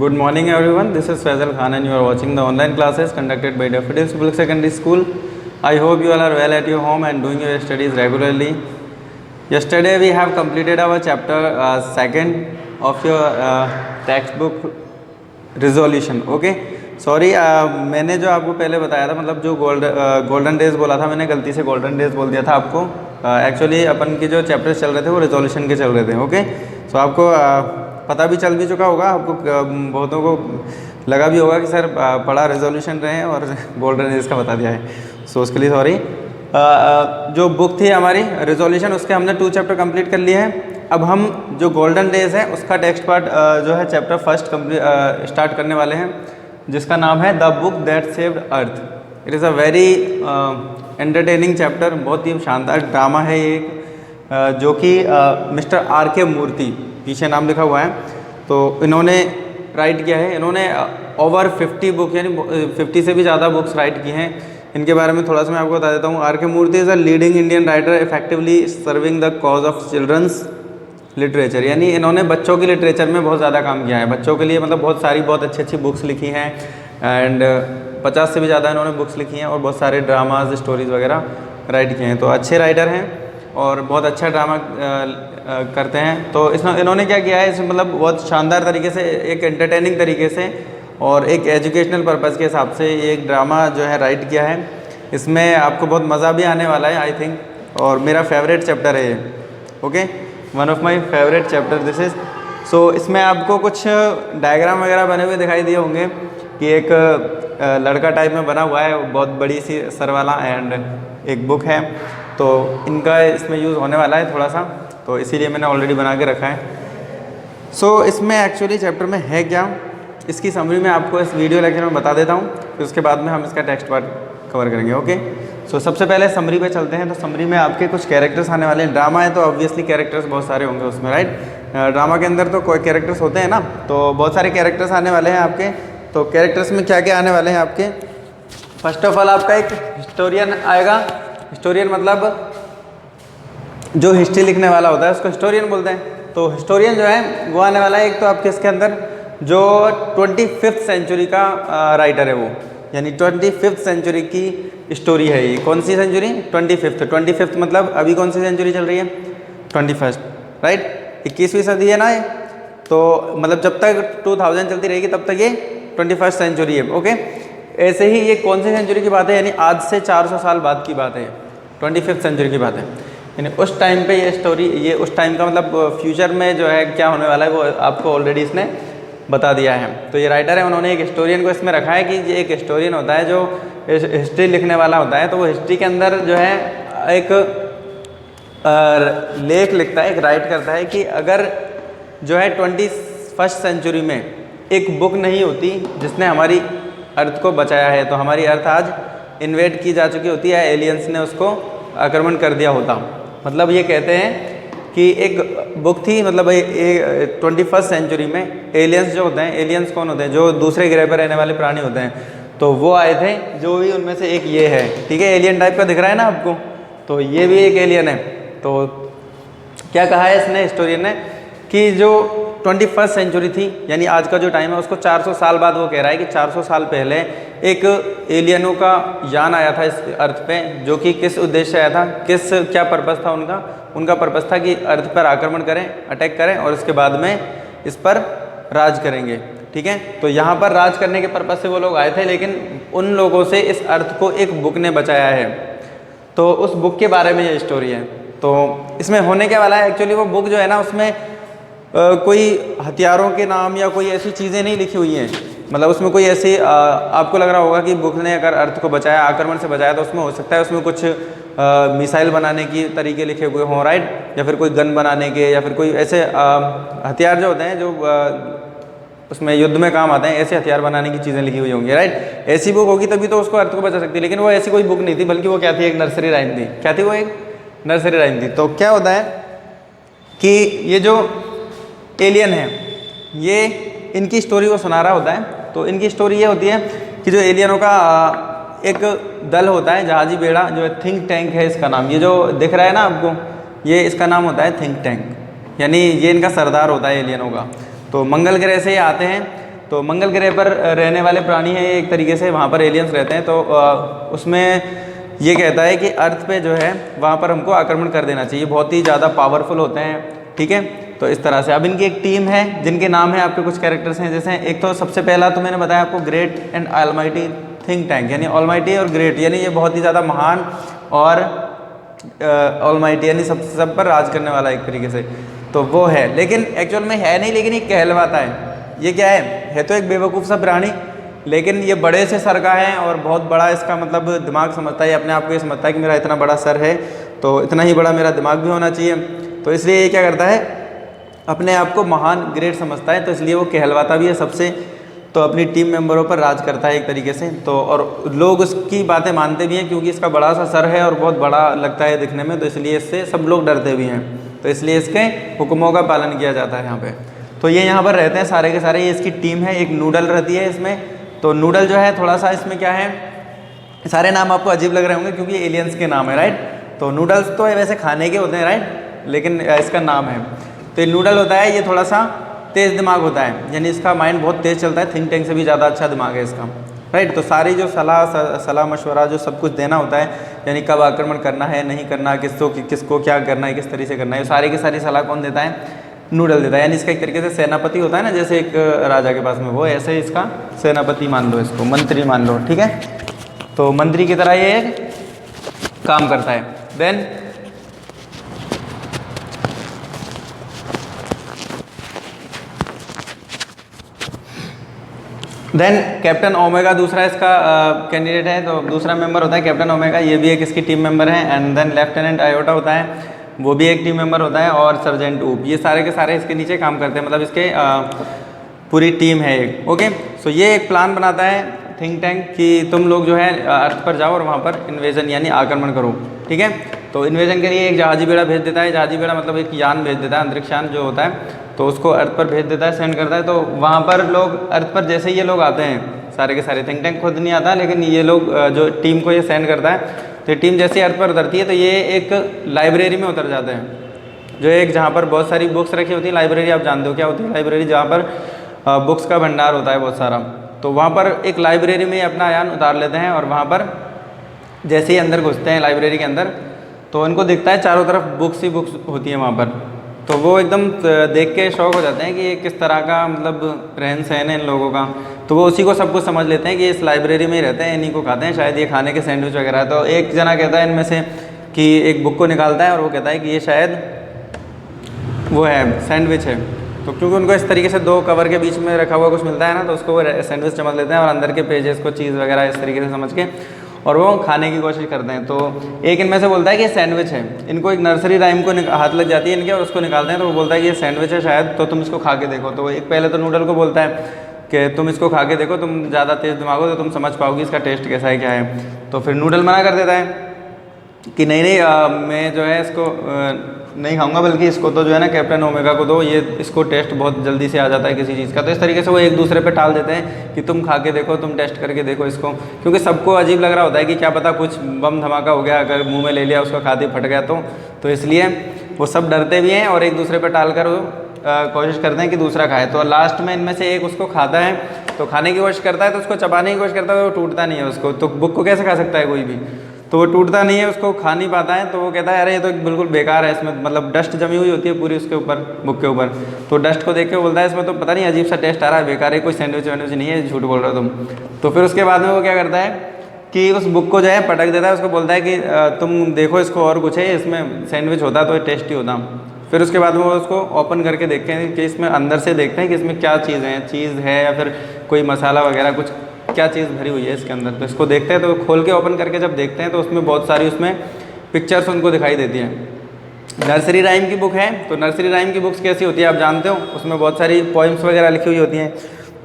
Good morning everyone, this is Faisal Khan and you are watching the online classes conducted by Daffodils Public Secondary School. I hope you all are well at your home and doing your studies regularly. Yesterday we have completed our chapter second of your textbook resolution. Okay, sorry मैंने जो आपको पहले बताया था, मतलब जो golden days बोला था, मैंने गलती से गोल्डन डेज बोल दिया था आपको। एक्चुअली अपन के जो चैप्टर्स चल रहे थे वो रेजोल्यूशन के चल रहे थे। ओके, सो आपको पता भी चल भी चुका होगा, आपको बहुतों को लगा भी होगा कि सर पढ़ा रेजोल्यूशन रहे हैं और गोल्डन डेज का बता दिया है। सो उसके लिए सॉरी। जो बुक थी हमारी रेजोल्यूशन, उसके हमने 2 चैप्टर कंप्लीट कर लिए हैं। अब हम जो गोल्डन डेज है उसका टेक्स्ट पार्ट जो है चैप्टर फर्स्ट स्टार्ट करने वाले हैं, जिसका नाम है the book that saved earth. It is a very entertaining chapter, बहुत ही शानदार ड्रामा है ये, जो कि मिस्टर R.K. मूर्ति, पीछे नाम लिखा हुआ है, तो इन्होंने राइट किया है। इन्होंने ओवर 50 बुक यानी 50 से भी ज़्यादा बुक्स राइट की हैं। इनके बारे में थोड़ा सा मैं आपको बता देता हूँ। R.K. Murthy is a leading Indian writer effectively serving the cause of children's literature, यानी इन्होंने बच्चों की लिटरेचर में बहुत ज़्यादा काम किया है। बच्चों के लिए मतलब बहुत अच्छी अच्छी बुक्स लिखी हैं एंड 50 से भी ज़्यादा इन्होंने बुक्स लिखी हैं और बहुत सारे ड्रामाज स्टोरीज़ वगैरह राइट किए हैं। तो अच्छे राइटर हैं और बहुत अच्छा ड्रामा करते हैं। तो इसमें इन्होंने क्या किया है, इसमें मतलब बहुत शानदार तरीके से, एक एंटरटेनिंग तरीके से और एक एजुकेशनल पर्पज़ के हिसाब से ये एक ड्रामा जो है राइट किया है। इसमें आपको बहुत मज़ा भी आने वाला है आई थिंक, और मेरा फेवरेट चैप्टर है ये। Okay, one of my favourite chapter this is. So इसमें आपको कुछ डायग्राम वगैरह बने हुए दिखाई दिए होंगे कि एक लड़का टाइप में बना हुआ है, बहुत बड़ी सी सर वाला, एंड एक बुक है। तो इनका इसमें यूज़ होने वाला है थोड़ा सा, तो इसीलिए मैंने ऑलरेडी बना के रखा है। सो इसमें एक्चुअली चैप्टर में है क्या, इसकी समरी मैं आपको इस वीडियो लेक्चर में बता देता हूँ, फिर उसके बाद में हम इसका टेक्स्ट पार्ट कवर करेंगे। ओके, सो सबसे पहले समरी पे चलते हैं। तो समरी में आपके कुछ कैरेक्टर्स आने वाले हैं। ड्रामा है तो ऑब्वियसली कैरेक्टर्स बहुत सारे होंगे उसमें, राइट। ड्रामा के अंदर तो कोई कैरेक्टर्स होते हैं ना, तो बहुत सारे कैरेक्टर्स आने वाले हैं आपके। तो कैरेक्टर्स में क्या क्या आने वाले हैं आपके, फर्स्ट ऑफ ऑल आपका एक हिस्टोरियन आएगा। हिस्टोरियन मतलब जो हिस्ट्री लिखने वाला होता है उसको हिस्टोरियन बोलते हैं। तो हिस्टोरियन जो है वो आने वाला है। एक तो आपके इसके अंदर जो 25th सेंचुरी का राइटर है वो, यानी 25th सेंचुरी की स्टोरी है ये। कौन सी सेंचुरी? 25th मतलब अभी कौन सी सेंचुरी चल रही है? 21st, right. 21वीं सदी है ना ये, तो मतलब जब तक 2000 चलती रहेगी तब तक ये 21st सेंचुरी है। ओके, ऐसे ही ये कौन सी सेंचुरी की बात है, यानी आज से 400 साल बाद की बात है, 25th सेंचुरी की बात है। यानी उस टाइम पे ये स्टोरी, ये उस टाइम का मतलब फ्यूचर में जो है क्या होने वाला है वो आपको ऑलरेडी इसने बता दिया है। तो ये राइटर है, उन्होंने एक हिस्टोरियन को इसमें रखा है कि ये एक हिस्टोरियन होता है जो हिस्ट्री लिखने वाला होता है। तो वो हिस्ट्री के अंदर जो है एक लेख लिखता है, एक राइट करता है कि अगर जो है 21st सेंचुरी में एक बुक नहीं होती जिसने हमारी अर्थ को बचाया है, तो हमारी अर्थ आज इन्वेड की जा चुकी होती है, एलियंस ने उसको आक्रमण कर दिया होता। मतलब ये कहते हैं कि एक बुक थी, मतलब 21st सेंचुरी में एलियंस जो होते हैं, एलियंस कौन होते हैं? जो दूसरे ग्रह पर रहने वाले प्राणी होते हैं। तो वो आए थे, जो भी उनमें से एक ये है, ठीक है, एलियन टाइप का दिख रहा है ना आपको, तो ये भी एक एलियन है। तो क्या कहा है इसने, हिस्टोरियन ने, कि जो 21st सेंचुरी थी यानी आज का जो टाइम है उसको 400 साल बाद, वो कह रहा है कि 400 साल पहले एक एलियनों का यान आया था इस अर्थ पे, जो कि किस उद्देश्य से आया था, क्या पर्पस था उनका पर्पस था कि अर्थ पर आक्रमण करें, अटैक करें और इसके बाद में इस पर राज करेंगे, ठीक है। तो यहाँ पर राज करने के पर्पस से वो लोग आए थे, लेकिन उन लोगों से इस अर्थ को एक बुक ने बचाया है। तो उस बुक के बारे में ये स्टोरी है। तो इसमें होने क्या वाला है, एक्चुअली वो बुक जो है ना उसमें कोई हथियारों के नाम या कोई ऐसी चीज़ें नहीं लिखी हुई हैं। मतलब उसमें कोई ऐसी आपको लग रहा होगा कि बुक ने अगर अर्थ को बचाया, आक्रमण से बचाया, तो उसमें हो सकता है उसमें कुछ मिसाइल बनाने की तरीके लिखे हुए हों, राइट, या फिर कोई गन बनाने के, या फिर कोई ऐसे हथियार जो होते हैं जो उसमें युद्ध में काम आते हैं, ऐसे हथियार बनाने की चीज़ें लिखी हुई होंगी, राइट। ऐसी बुक होगी तभी तो उसको अर्थ को बचा सकती है, लेकिन वो ऐसी कोई बुक नहीं थी, बल्कि वो क्या थी, एक नर्सरी राइम थी। क्या थी वो? एक नर्सरी राइम थी। तो क्या होता है कि ये जो एलियन है ये इनकी स्टोरी को सुना रहा होता है। तो इनकी स्टोरी ये होती है कि जो एलियनों का एक दल होता है, जहाजी बेड़ा, जो थिंक टैंक है इसका नाम, ये जो दिख रहा है ना आपको, ये इसका नाम होता है थिंक टैंक, यानी ये इनका सरदार होता है एलियनों का। तो मंगल ग्रह से ये आते हैं तो मंगल ग्रह पर रहने वाले प्राणी हैं एक तरीके से, वहाँ पर एलियंस रहते हैं। तो उसमें ये कहता है कि अर्थ पे जो है वहाँ पर हमको आक्रमण कर देना चाहिए, बहुत ही ज़्यादा पावरफुल होते हैं, ठीक है। तो इस तरह से अब इनकी एक टीम है जिनके नाम है, आपके कुछ कैरेक्टर्स हैं, जैसे एक तो सबसे पहला तो मैंने बताया आपको great and almighty think tank, यानी ऑलमाइटी और ग्रेट, यानी ये बहुत ही ज़्यादा महान और ऑलमाइटी यानी सब पर राज करने वाला एक तरीके से, तो वो है। लेकिन एक्चुअल में है नहीं, लेकिन ये कहलवाता है। ये क्या है तो एक बेवकूफ़ सा प्राणी, लेकिन ये बड़े से सर का है और बहुत बड़ा इसका मतलब दिमाग समझता है, अपने आप को ये समझता है कि मेरा इतना बड़ा सर है तो इतना ही बड़ा मेरा दिमाग भी होना चाहिए। तो इसलिए ये क्या करता है, अपने आप को महान ग्रेट समझता है, तो इसलिए वो कहलवाता भी है सबसे, तो अपनी टीम मेंबरों पर राज करता है एक तरीके से। तो और लोग उसकी बातें मानते भी हैं क्योंकि इसका बड़ा सा सर है और बहुत बड़ा लगता है दिखने में, तो इसलिए इससे सब लोग डरते भी हैं, तो इसलिए इसके हुक्मों का पालन किया जाता है यहाँ पे। तो ये यहाँ पर रहते हैं सारे के सारे, ये इसकी टीम है। एक नूडल रहती है इसमें, तो नूडल जो है थोड़ा सा इसमें क्या है, सारे नाम आपको अजीब लग रहे होंगे क्योंकि एलियंस के नाम है, राइट। तो नूडल्स तो वैसे खाने के होते हैं, राइट, लेकिन इसका नाम है। तो ये नूडल होता है, ये थोड़ा सा तेज़ दिमाग होता है, यानी इसका माइंड बहुत तेज़ चलता है, थिंक टैंक से भी ज़्यादा अच्छा दिमाग है इसका, राइट। तो सारी जो सलाह मशवरा जो सब कुछ देना होता है, यानी कब आक्रमण करना है नहीं करना, किसको क्या करना है, किस तरीके से करना है, सारी की सारी सलाह कौन देता है, नूडल देता है। यानी इसका एक तरीके से सेनापति होता है ना, जैसे एक राजा के पास में, वो ऐसे इसका सेनापति मान लो, इसको मंत्री मान लो, ठीक है। तो मंत्री की तरह ये काम करता है। देन कैप्टन ओमेगा दूसरा इसका कैंडिडेट है, तो दूसरा मेंबर होता है कैप्टन ओमेगा, ये भी एक इसकी टीम मेंबर है। एंड देन लेफ्टिनेंट आयोटा होता है, वो भी एक टीम मेंबर होता है, और सर्जेंट ऊप, ये सारे के सारे इसके नीचे काम करते हैं, मतलब इसके पूरी टीम है एक, ओके। सो ये एक प्लान बनाता है थिंक टैंक कि तुम लोग जो है अर्थ पर जाओ और वहाँ पर इन्वेजन यानी आक्रमण करो, ठीक है। तो इन्वेजन के लिए एक जहाजी बेड़ा भेज देता है, जहाजी बेड़ा मतलब एक यान भेज देता है, अंतरिक्ष यान जो होता है, तो उसको अर्थ पर भेज देता है, सेंड करता है। तो वहाँ पर लोग अर्थ पर जैसे ही ये लोग आते हैं, सारे के सारे, थिंक टैंक खुद नहीं आता, लेकिन ये लोग जो टीम को ये सेंड करता है, तो ये टीम जैसे ही अर्थ पर उतरती है तो ये एक लाइब्रेरी में उतर जाते हैं, जो एक जहाँ पर बहुत सारी बुक्स रखी होती है। लाइब्रेरी आप जानते हो क्या होती है, लाइब्रेरी जहाँ पर बुक्स का भंडार होता है बहुत सारा, तो वहाँ पर एक लाइब्रेरी में अपना यान उतार लेते हैं, और वहाँ पर जैसे ही अंदर घुसते हैं लाइब्रेरी के अंदर, तो उनको दिखता है चारों तरफ बुक्स ही बुक्स होती हैं वहाँ पर, तो वो एकदम देख के शौक हो जाते हैं कि ये किस तरह का मतलब रहन सहन है इन लोगों का। तो वो उसी को सब कुछ समझ लेते हैं कि इस लाइब्रेरी में ही रहते हैं, इन्हीं को खाते हैं, शायद ये खाने के सैंडविच वगैरह। तो एक जना कहता है इनमें से कि एक बुक को निकालता है और वो कहता है कि ये शायद वो है सैंडविच है। तो क्योंकि उनको इस तरीके से दो कवर के बीच में रखा हुआ कुछ मिलता है ना, तो उसको वो सैंडविच समझ लेते हैं और अंदर के पेजेस को चीज़ वगैरह इस तरीके से समझ के और वो खाने की कोशिश करते हैं। तो एक इनमें से बोलता है कि ये सैंडविच है, इनको एक नर्सरी राइम को हाथ लग जाती है इनके और उसको निकालते हैं, तो वो बोलता है कि ये सैंडविच है शायद, तो तुम इसको खा के देखो। तो एक पहले तो नूडल को बोलता है कि तुम इसको खा के देखो, तुम ज़्यादा तेज़ दिमाग हो तो तुम समझ पाओगी इसका टेस्ट कैसा है क्या है। तो फिर नूडल मना कर देता है कि नहीं मैं जो है इसको नहीं खाऊंगा, बल्कि इसको तो जो है ना कैप्टन ओमेगा को दो, ये इसको टेस्ट बहुत जल्दी से आ जाता है किसी चीज़ का। तो इस तरीके से वो एक दूसरे पे टाल देते हैं कि तुम खा के देखो, तुम टेस्ट करके देखो इसको, क्योंकि सबको अजीब लग रहा होता है कि क्या पता कुछ बम धमाका हो गया, अगर मुंह में ले लिया उसको खाते फट गया तो इसलिए वो सब डरते भी हैं और एक दूसरे पर टाल कर वो कोशिश करते हैं कि दूसरा खाए। तो लास्ट में इनमें से एक उसको खाता है, तो खाने की कोशिश करता है, तो उसको चबाने की कोशिश करता है, तो वो टूटता नहीं है उसको। तो बुक को कैसे खा सकता है कोई भी, तो वो टूटता नहीं है, उसको खा नहीं पाता है। तो वो कहता है अरे ये तो बिल्कुल बेकार है, इसमें मतलब डस्ट जमी हुई होती है पूरी उसके ऊपर, बुक के ऊपर। तो डस्ट को देख के बोलता है इसमें तो पता नहीं अजीब सा टेस्ट आ रहा है, बेकार है, कोई सैंडविच वैंडविच नहीं है, झूठ बोल रहे हो तुम। तो फिर उसके बाद में वो क्या करता है कि उस बुक को जो है पटक देता है, उसको बोलता है कि तुम देखो इसको और कुछ है, इसमें सैंडविच होता तो टेस्टी होता। फिर उसके बाद में वो उसको ओपन करके देखते हैं कि इसमें अंदर से देखते हैं कि इसमें क्या चीज़ है या फिर कोई मसाला वगैरह कुछ क्या चीज़ भरी हुई है इसके अंदर। तो इसको देखते हैं, तो खोल के ओपन करके जब देखते हैं तो उसमें बहुत सारी उसमें पिक्चर्स उनको दिखाई देती हैं। नर्सरी राइम की बुक है, तो नर्सरी राइम की बुक्स कैसी होती है आप जानते हो, उसमें बहुत सारी पोइम्स वगैरह लिखी हुई होती हैं।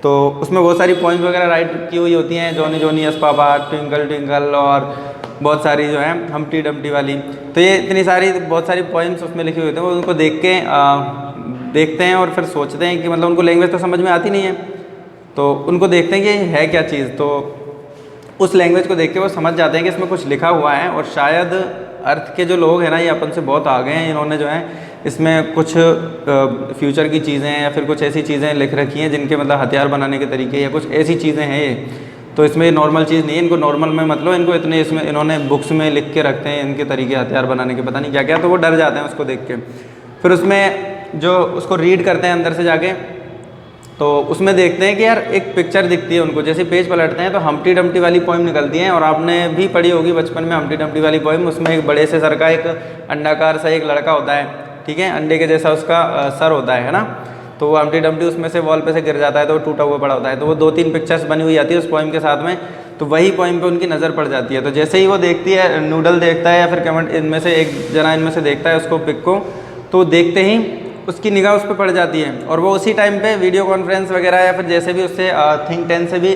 तो उसमें बहुत सारी पोइम्स वगैरह राइट की हुई होती हैं, Johnny Johnny yes papa, twinkle twinkle और बहुत सारी जो है हम्प्टी डम्प्टी वाली। तो ये इतनी सारी बहुत सारी पोइम्स उसमें लिखी हुई होती हैं। वो उनको देख के देखते हैं और फिर सोचते हैं कि मतलब उनको लैंग्वेज तो समझ में आती नहीं है, तो उनको देखते हैं कि है क्या चीज़। तो उस लैंग्वेज को देख के वो समझ जाते हैं कि इसमें कुछ लिखा हुआ है और शायद अर्थ के जो लोग हैं ना ये अपन से बहुत आगे हैं, इन्होंने जो है इसमें कुछ फ्यूचर की चीज़ें हैं या फिर कुछ ऐसी चीज़ें लिख रखी हैं जिनके मतलब हथियार बनाने के तरीके या कुछ ऐसी चीज़ें हैं ये। तो इसमें ये नॉर्मल चीज़ नहीं है, इनको नॉर्मल में मतलब इनको इतने इसमें इन्होंने बुक्स में लिख के रखते हैं इनके तरीके हथियार बनाने के, पता नहीं क्या क्या, तो वो डर जाते हैं उसको देख के। फिर उसमें जो उसको रीड करते हैं अंदर से जाके, तो उसमें देखते हैं कि यार एक पिक्चर दिखती है उनको, जैसे पेज पलटते हैं तो हम्प्टी डम्प्टी वाली पोइम निकलती है। और आपने भी पढ़ी होगी बचपन में हम्प्टी डम्प्टी वाली पोइम। उसमें एक बड़े से सर का एक अंडाकार सा एक लड़का होता है, ठीक है, अंडे के जैसा उसका सर होता है ना। तो वो हम्प्टी डम्प्टी उसमें से वॉल पे से गिर जाता है तो वो टूटा हुआ पड़ा होता है। तो वो 2-3 पिक्चर्स बनी हुई आती है उस पोइम के साथ में, तो वही पोइम पे उनकी नज़र पड़ जाती है। तो जैसे ही वो देखती है, नूडल देखता है या फिर कमेंट इनमें से एक जना इनमें से देखता है उसको पिक को, तो देखते ही उसकी निगाह उस पर पड़ जाती है। और वो उसी टाइम पे वीडियो कॉन्फ्रेंस वगैरह या फिर जैसे भी उससे थिंक टैंक से भी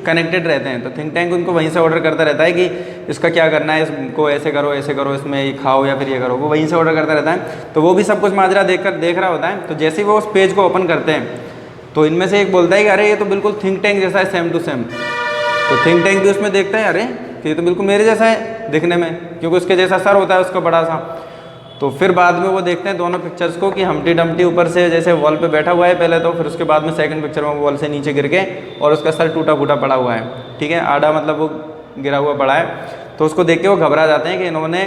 कनेक्टेड रहते हैं। तो थिंक टैंक उनको वहीं से ऑर्डर करता रहता है कि इसका क्या करना है, इसको ऐसे करो, इसमें ये खाओ या फिर ये करो, वो वहीं से ऑर्डर करता रहता है। तो वो भी सब कुछ माजरा देख रहा होता है। तो जैसे ही वो उस पेज को ओपन करते हैं तो इनमें से एक बोलता है कि अरे ये तो बिल्कुल थिंक टैंक जैसा है, सेम टू सेम। तो थिंक टैंक भी उसमें देखता है, अरे ये तो बिल्कुल मेरे जैसा है दिखने में, क्योंकि उसके जैसा सर होता है उसका बड़ा सा। तो फिर बाद में वो देखते हैं दोनों पिक्चर्स को कि हम्प्टी डम्प्टी ऊपर से जैसे वॉल पे बैठा हुआ है पहले, तो फिर उसके बाद में सेकंड पिक्चर में वॉल से नीचे गिर के और उसका सर टूटा फूटा पड़ा हुआ है, ठीक है, आधा मतलब वो गिरा हुआ पड़ा है। तो उसको देख के वो घबरा जाते हैं कि इन्होंने,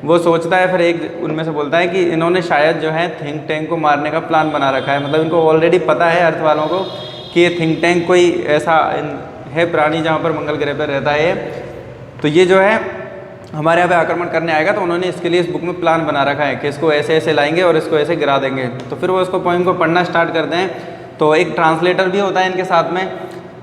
वो सोचता है, फिर एक उनमें से बोलता है कि इन्होंने शायद जो है थिंक टैंक को मारने का प्लान बना रखा है। मतलब इनको ऑलरेडी पता है अर्थ वालों को कि ये थिंक टैंक कोई ऐसा है प्राणी जहाँ पर मंगल ग्रह पर रहता है, तो ये जो है हमारे यहाँ पे आक्रमण करने आएगा। तो उन्होंने इसके लिए इस बुक में प्लान बना रखा है कि इसको ऐसे ऐसे लाएंगे और इसको ऐसे गिरा देंगे। तो फिर वो इसको पोइम को पढ़ना स्टार्ट करते हैं। तो एक ट्रांसलेटर भी होता है इनके साथ में।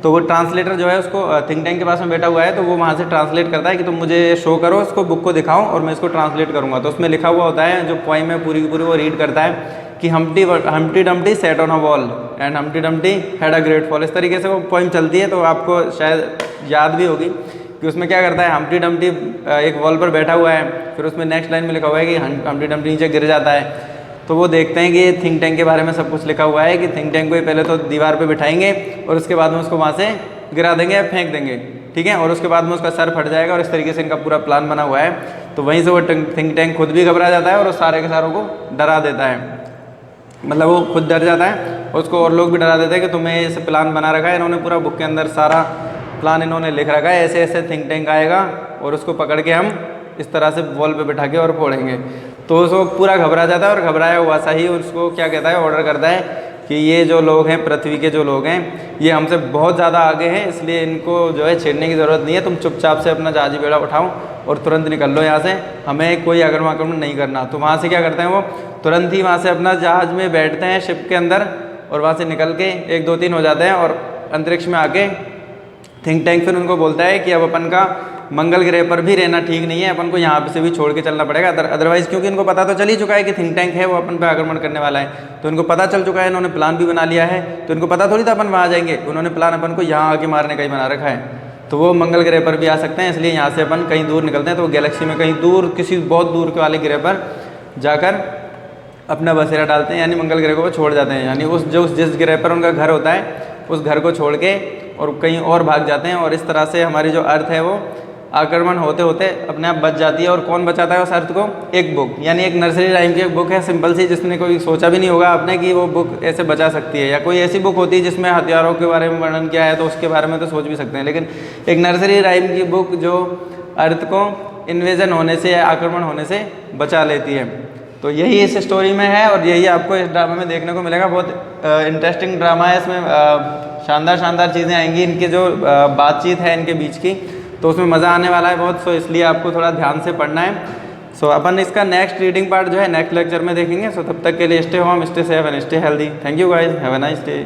तो वो ट्रांसलेटर जो है उसको थिंक टैंक के पास में बैठा हुआ है, तो वो वहाँ से ट्रांसलेट करता है कि तुम मुझे शो करो, इसको बुक को दिखाओ और मैं इसको ट्रांसलेट करूँगा। तो उसमें लिखा हुआ होता है, जो पोइम है पूरी की पूरी वो रीड करता है कि Humpty Dumpty set on a wall and Humpty Dumpty had a great fall. इस तरीके से वो पोइम चलती है। तो आपको शायद याद भी होगी कि उसमें क्या करता है, हम्प्टी डम्प्टी एक वॉल पर बैठा हुआ है, फिर उसमें नेक्स्ट लाइन में लिखा हुआ है कि हम्प्टी डम्प्टी नीचे गिर जाता है। तो वो देखते हैं कि ये थिंक टैंक के बारे में सब कुछ लिखा हुआ है कि थिंक टैंक को ही पहले तो दीवार पे बिठाएंगे और उसके बाद में उसको वहाँ से गिरा देंगे या फेंक देंगे, ठीक है, और उसके बाद में उसका सर फट जाएगा। और इस तरीके से इनका पूरा प्लान बना हुआ है। तो वहीं से वो थिंक टैंक खुद भी घबरा जाता है और उस सारे के सारों को डरा देता है। मतलब वो खुद डर जाता है और उसको और लोग भी डरा देते हैं कि तुम्हें ऐसे प्लान बना रखा है, इन्होंने पूरा बुक के अंदर सारा प्लान इन्होंने लिख रखा है, ऐसे ऐसे थिंक टैंक आएगा और उसको पकड़ के हम इस तरह से वॉल पे बिठा के और फोड़ेंगे। तो उसको पूरा घबरा जाता है और घबराया हुआ सा ही उसको क्या कहता है, ऑर्डर करता है कि ये जो लोग हैं, पृथ्वी के जो लोग हैं, ये हमसे बहुत ज़्यादा आगे हैं, इसलिए इनको जो है छेड़ने की ज़रूरत नहीं है। तुम चुपचाप से अपना जहाजी बेड़ा उठाओ और तुरंत निकल लो यहाँ से, हमें कोई आक्रमण नहीं करना। तो वहाँ से क्या करते हैं, वो तुरंत ही वहाँ से अपना जहाज़ में बैठते हैं शिप के अंदर और वहाँ से निकल के 1-2-3 हो जाते हैं और अंतरिक्ष में आके थिंक टैंक फिर उनको बोलता है कि अब अपन का मंगल ग्रह पर भी रहना ठीक नहीं है, अपन को यहाँ से भी छोड़ के चलना पड़ेगा अदरवाइज़, क्योंकि इनको पता तो चल ही चुका है कि थिंक टैंक है वो अपन पे आक्रमण करने वाला है। तो इनको पता चल चुका है, इन्होंने प्लान भी बना लिया है। तो इनको पता थोड़ी था अपन वहाँ जाएंगे, उन्होंने प्लान अपन को यहाँ आके मारने का ही बना रखा है। तो वो मंगल ग्रह पर भी आ सकते हैं, इसलिए यहाँ से अपन कहीं दूर निकलते हैं। तो वो गैलेक्सी में कहीं दूर किसी बहुत दूर के वाले ग्रह पर जाकर अपना बसेरा डालते हैं, यानी मंगल ग्रह को वो छोड़ जाते हैं। यानी जिस ग्रह पर उनका घर होता है उस घर को छोड़ के और कहीं और भाग जाते हैं। और इस तरह से हमारी जो अर्थ है वो आक्रमण होते होते अपने आप बच जाती है। और कौन बचाता है उस अर्थ को? एक बुक, यानी एक नर्सरी राइम की एक बुक है सिंपल सी, जिसने कोई सोचा भी नहीं होगा आपने कि वो बुक ऐसे बचा सकती है। या कोई ऐसी बुक होती है जिसमें हथियारों के बारे में वर्णन किया है तो उसके बारे में तो सोच भी सकते हैं, लेकिन एक नर्सरी राइम की बुक जो अर्थ को इन्वेजन होने से या आक्रमण होने से बचा लेती है। तो यही इस स्टोरी में है और यही आपको इस ड्रामा में देखने को मिलेगा। बहुत इंटरेस्टिंग ड्रामा है, इसमें शानदार चीज़ें आएंगी। इनकी जो बातचीत है इनके बीच की, तो उसमें मज़ा आने वाला है बहुत। सो इसलिए आपको थोड़ा ध्यान से पढ़ना है। सो अपन इसका नेक्स्ट रीडिंग पार्ट जो है नेक्स्ट लेक्चर में देखेंगे। सो तब तक के लिए stay home, stay safe and stay healthy. Thank you guys, have a nice day.